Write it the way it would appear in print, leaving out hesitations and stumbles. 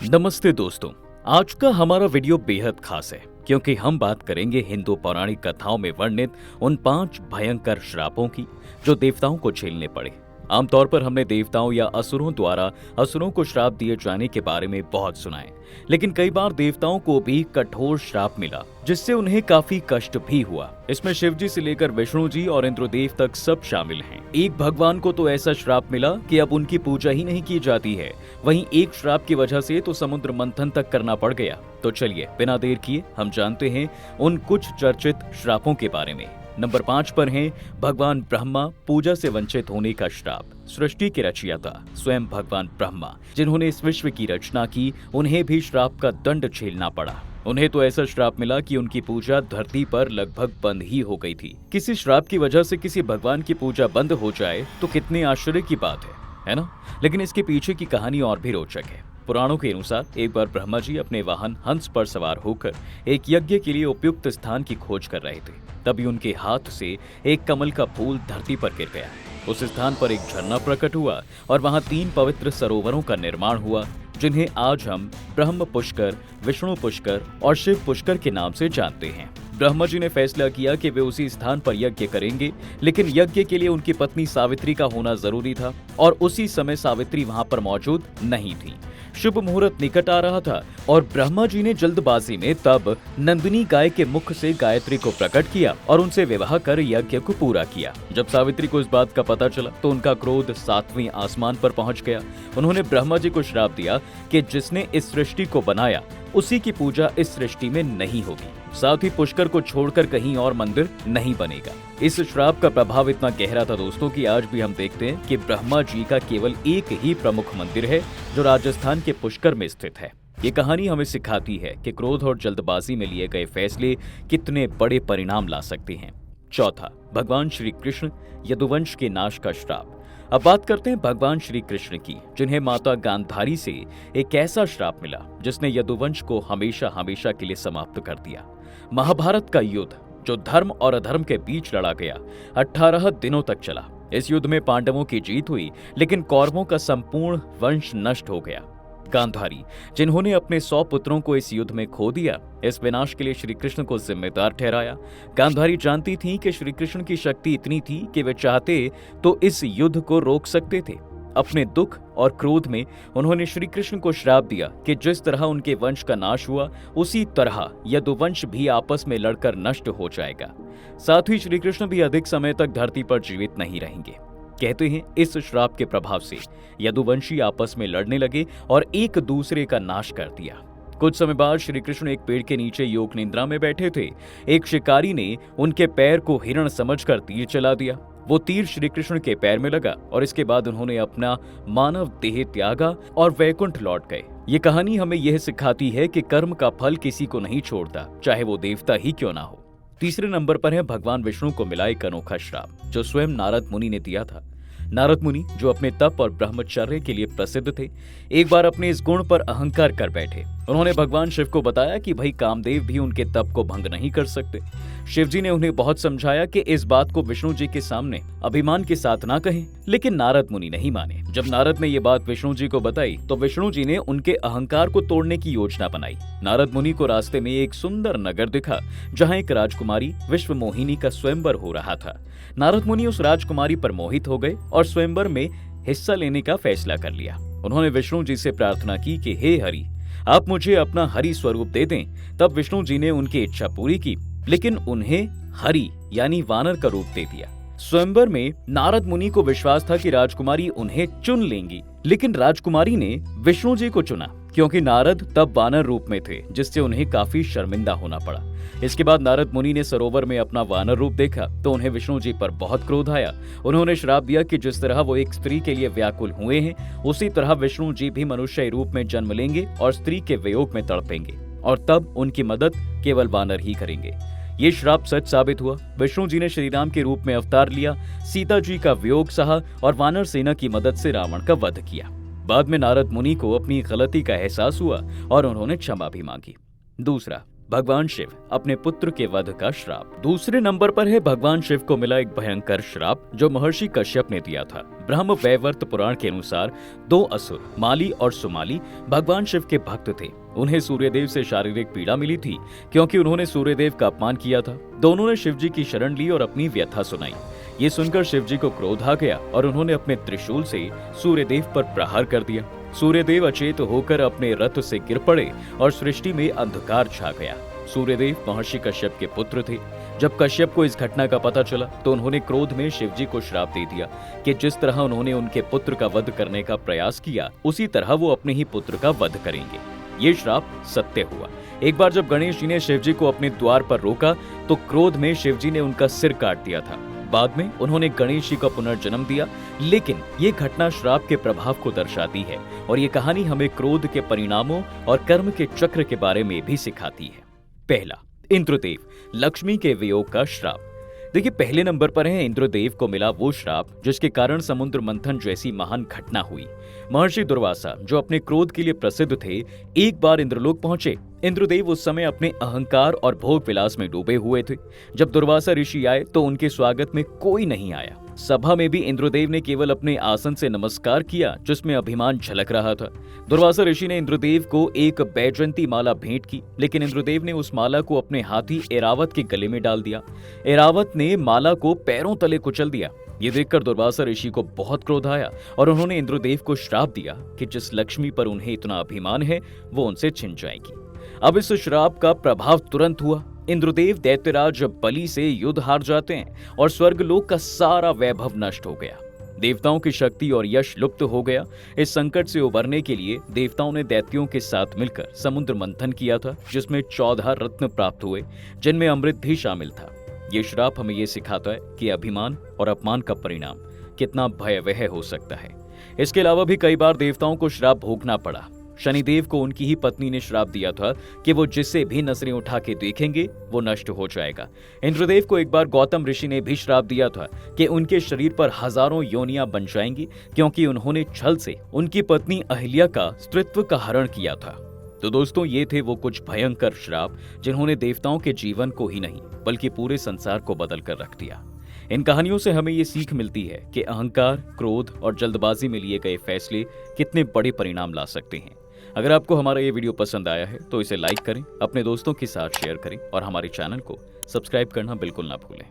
नमस्ते दोस्तों। आज का हमारा वीडियो बेहद खास है क्योंकि हम बात करेंगे हिंदू पौराणिक कथाओं में वर्णित उन 5 भयंकर श्रापों की जो देवताओं को झेलने पड़े। आमतौर पर हमने देवताओं या असुरों द्वारा असुरों को श्राप दिए जाने के बारे में बहुत सुना है, लेकिन कई बार देवताओं को भी कठोर श्राप मिला जिससे उन्हें काफी कष्ट भी हुआ। इसमें शिव जी से लेकर विष्णु जी और इंद्रदेव तक सब शामिल हैं। एक भगवान को तो ऐसा श्राप मिला कि अब उनकी पूजा ही नहीं की जाती है, वहीं एक श्राप की वजह से तो समुद्र मंथन तक करना पड़ गया। तो चलिए बिना देर किए हम जानते हैं उन कुछ चर्चित श्रापों के बारे में। नंबर 5 पर हैं भगवान ब्रह्मा पूजा से वंचित होने का श्राप। सृष्टि के रचयिता स्वयं भगवान ब्रह्मा जिन्होंने इस विश्व की रचना की, उन्हें भी श्राप का दंड झेलना पड़ा। उन्हें तो ऐसा श्राप मिला कि उनकी पूजा धरती पर लगभग बंद ही हो गई थी। किसी श्राप की वजह से किसी भगवान की पूजा बंद हो जाए तो कितने आश्चर्य की बात है ना? लेकिन इसके पीछे की कहानी और भी रोचक है। पुराणों के अनुसार एक बार ब्रह्मा जी अपने वाहन हंस पर सवार होकर एक यज्ञ के लिए उपयुक्त स्थान की खोज कर रहे थे। तभी उनके हाथ से एक कमल का फूल धरती पर गिर गया। उस स्थान पर एक झरना प्रकट हुआ और वहां 3 पवित्र सरोवरों का निर्माण हुआ, जिन्हें आज हम ब्रह्म पुष्कर, विष्णु पुष्कर और शिव पुष्कर के नाम से जानते हैं। ब्रह्मा जी ने फैसला किया कि वे उसी स्थान पर यज्ञ करेंगे, लेकिन यज्ञ के लिए उनकी पत्नी सावित्री का होना जरूरी था और उसी समय सावित्री वहां पर मौजूद नहीं थी। शुभ मुहूर्त निकट आ रहा था और ब्रह्मा जी ने जल्दबाजी में तब नंदिनी गाय के मुख से गायत्री को प्रकट किया और उनसे विवाह कर यज्ञ को पूरा किया। जब सावित्री को इस बात का पता चला तो उनका क्रोध 7वें आसमान पर पहुंच गया। उन्होंने ब्रह्मा जी को श्राप दिया कि जिसने इस सृष्टि को बनाया उसी की पूजा इस सृष्टि में नहीं होगी, साथ ही पुष्कर को छोड़कर कहीं और मंदिर नहीं बनेगा। इस श्राप का प्रभाव इतना गहरा था दोस्तों कि आज भी हम देखते हैं कि ब्रह्मा जी का केवल एक ही प्रमुख मंदिर है जो राजस्थान के पुष्कर में स्थित है। ये कहानी हमें सिखाती है कि क्रोध और जल्दबाजी में लिए गए फैसले कितने बड़े परिणाम ला सकते हैं। चौथा, भगवान श्री कृष्ण यदुवंश के नाश का श्राप। अब बात करते हैं भगवान श्री कृष्ण की, जिन्हें माता गांधारी से एक ऐसा श्राप मिला जिसने यदुवंश को हमेशा हमेशा के लिए समाप्त कर दिया। महाभारत का युद्ध जो धर्म और अधर्म के बीच लड़ा गया 18 दिनों तक चला। इस युद्ध में पांडवों की जीत हुई, लेकिन कौरवों का संपूर्ण वंश नष्ट हो गया। गांधारी जिन्होंने अपने 100 पुत्रों को इस युद्ध में खो दिया, इस विनाश के लिए श्री कृष्ण को जिम्मेदार ठहराया। गांधारी जानती थी कि श्री कृष्ण की शक्ति इतनी थी कि वे चाहते तो इस युद्ध को रोक सकते थे। अपने दुख और क्रोध में उन्होंने श्री कृष्ण को श्राप दिया कि जिस तरह उनके वंश का नाश हुआ उसी तरह यदुवंश भी आपस में लड़कर नष्ट हो जाएगा। साथ ही श्री कृष्ण भी अधिक समय तक धरती पर जीवित नहीं रहेंगे। कहते हैं इस श्राप के प्रभाव से यदुवंशी आपस में लड़ने लगे और एक दूसरे का नाश कर दिया। कुछ समय बाद श्री कृष्ण एक पेड़ के नीचे योग निद्रा में बैठे थे। एक शिकारी ने उनके पैर को हिरण समझकर तीर चला दिया। वो तीर श्री कृष्ण के पैर में लगा और इसके बाद उन्होंने अपना मानव देह त्यागा और वैकुंठ लौट गए। ये कहानी हमें यह सिखाती है कि कर्म का फल किसी को नहीं छोड़ता, चाहे वो देवता ही क्यों ना हो। तीसरे नंबर पर है भगवान विष्णु को मिला एक अनोखा श्राप जो स्वयं नारद मुनि ने दिया था। नारद मुनि जो अपने तप और ब्रह्मचर्य के लिए प्रसिद्ध थे, एक बार अपने इस गुण पर अहंकार कर बैठे। उन्होंने भगवान शिव को बताया कि भाई कामदेव भी उनके तप को भंग नहीं कर सकते। शिव जी ने उन्हें बहुत समझाया कि इस बात को विष्णु जी के सामने अभिमान के साथ ना कहें, लेकिन नारद मुनि नहीं माने। जब नारद ने ये बात विष्णु जी को बताई तो विष्णु जी ने उनके अहंकार को तोड़ने की योजना बनाई। नारद मुनि को रास्ते में एक सुंदर नगर दिखा जहाँ एक राजकुमारी विश्व मोहिनी का स्वयंवर हो रहा था। नारद मुनि उस राजकुमारी पर मोहित हो गए और स्वयंवर में हिस्सा लेने का फैसला कर लिया। उन्होंने विष्णु जी से प्रार्थना की कि हे हरि, आप मुझे अपना हरि स्वरूप दे दें। तब विष्णु जी ने उनकी इच्छा पूरी की, लेकिन उन्हें हरि यानी वानर का रूप दे दिया। स्वयंवर में नारद मुनि को विश्वास था कि राजकुमारी उन्हें चुन लेंगी, लेकिन राजकुमारी ने विष्णु जी को चुना क्योंकि नारद तब वानर रूप में थे, जिससे उन्हें काफी शर्मिंदा होना पड़ा। इसके बाद नारद मुनि ने सरोवर में अपना वानर रूप देखा तो उन्हें विष्णु जी पर बहुत क्रोध आया। उन्होंने श्राप दिया कि जिस तरह वो एक स्त्री के लिए व्याकुल हुए हैं, उसी तरह विष्णु जी भी मनुष्य रूप में जन्म लेंगे और स्त्री के वियोग में तड़पेंगे और तब उनकी मदद केवल वानर ही करेंगे। ये श्राप सच साबित हुआ। विष्णु जी ने श्रीराम के रूप में अवतार लिया, सीता जी का वियोग सहा और वानर सेना की मदद से रावण का वध किया। बाद में नारद मुनि को अपनी गलती का एहसास हुआ और उन्होंने क्षमा भी मांगी। दूसरा, भगवान शिव अपने पुत्र के वध का श्राप। दूसरे नंबर पर है भगवान शिव को मिला एक भयंकर श्राप जो महर्षि कश्यप ने दिया था। ब्रह्म वैवर्त पुराण के अनुसार दो असुर माली और सुमाली भगवान शिव के भक्त थे। उन्हें सूर्यदेव से शारीरिक पीड़ा मिली थी क्योंकि उन्होंने सूर्यदेव का अपमान किया था। दोनों ने शिव जी की शरण ली और अपनी व्यथा सुनाई। ये सुनकर शिव जी को क्रोध आ गया और उन्होंने अपने त्रिशूल से सूर्यदेव पर प्रहार कर दिया। सूर्यदेव अचेत होकर अपने रथ से गिर पड़े और सृष्टि में अंधकार छा गया। सूर्यदेव महर्षि कश्यप के पुत्र थे। जब कश्यप को इस घटना का पता चला तो उन्होंने क्रोध में शिव जी को श्राप दे दिया कि जिस तरह उन्होंने उनके पुत्र का वध करने का प्रयास किया उसी तरह वो अपने ही पुत्र का वध करेंगे। ये श्राप सत्य हुआ। एक बार जब गणेश जी ने शिव जी को अपने द्वार पर रोका तो क्रोध में शिव जी ने उनका सिर काट दिया था। बाद में उन्होंने गणेश जी का पुनर्जन्म दिया। लेकिन ये घटना श्राप के प्रभाव को दर्शाती है और ये कहानी हमें क्रोध के परिणामों और कर्म के चक्र के बारे में भी सिखाती है। पहला, इंद्रदेव लक्ष्मी के वियोग का श्राप। देखिए, पहले नंबर पर है इंद्रदेव को मिला वो श्राप जिसके कारण समुद्र मंथन जैसी महान घटना हुई। महर्षि दुर्वासा जो अपने क्रोध के लिए प्रसिद्ध थे, एक बार इंद्रलोक पहुंचे। इंद्रदेव उस समय अपने अहंकार और भोग विलास में डूबे हुए थे। जब दुर्वासा ऋषि आए तो उनके स्वागत में कोई नहीं आया। सभा में भी इंद्रदेव ने केवल अपने आसन से नमस्कार किया जिसमें अभिमान झलक रहा था। दुर्वासा ऋषि ने इंद्रदेव को एक बैजंती माला भेंट की, लेकिन इंद्रदेव ने उस माला को अपने हाथी एरावत के गले में डाल दिया। एरावत ने माला को पैरों तले कुचल दिया। ये देखकर दुर्वासा ऋषि को बहुत क्रोध आया और उन्होंने इंद्रदेव को श्राप दिया कि जिस लक्ष्मी पर उन्हें इतना अभिमान है वो उनसे छिन जाएगी। अब इस श्राप का प्रभाव तुरंत हुआ। इंद्रदेव दैत्यराज बलि से युद्ध हार जाते हैं और स्वर्गलोक का सारा वैभव नष्ट हो गया। देवताओं की शक्ति और यश लुप्त हो गया। इस संकट से उबरने के लिए देवताओं ने दैत्यों के साथ मिलकर समुद्र मंथन किया था जिसमें 14 रत्न प्राप्त हुए जिनमें अमृत भी शामिल था। ये श्राप हमें ये सिखाता है कि अभिमान और अपमान का परिणाम कितना भयावह हो सकता है। इसके अलावा भी कई बार देवताओं को श्राप भोगना पड़ा। शनिदेव को उनकी ही पत्नी ने श्राप दिया था कि वो जिसे भी नजरें उठा के देखेंगे वो नष्ट हो जाएगा। इंद्रदेव को एक बार गौतम ऋषि ने भी श्राप दिया था कि उनके शरीर पर हजारों योनियां बन जाएंगी क्योंकि उन्होंने छल से उनकी पत्नी अहिल्या का स्त्रीत्व का हरण किया था। तो दोस्तों, ये थे वो कुछ भयंकर श्राप जिन्होंने देवताओं के जीवन को ही नहीं बल्कि पूरे संसार को बदल कर रख दिया। इन कहानियों से हमें ये सीख मिलती है कि अहंकार, क्रोध और जल्दबाजी में लिए गए फैसले कितने बड़े परिणाम ला सकते हैं। अगर आपको हमारा ये वीडियो पसंद आया है तो इसे लाइक करें, अपने दोस्तों के साथ शेयर करें और हमारे चैनल को सब्सक्राइब करना बिल्कुल ना भूलें।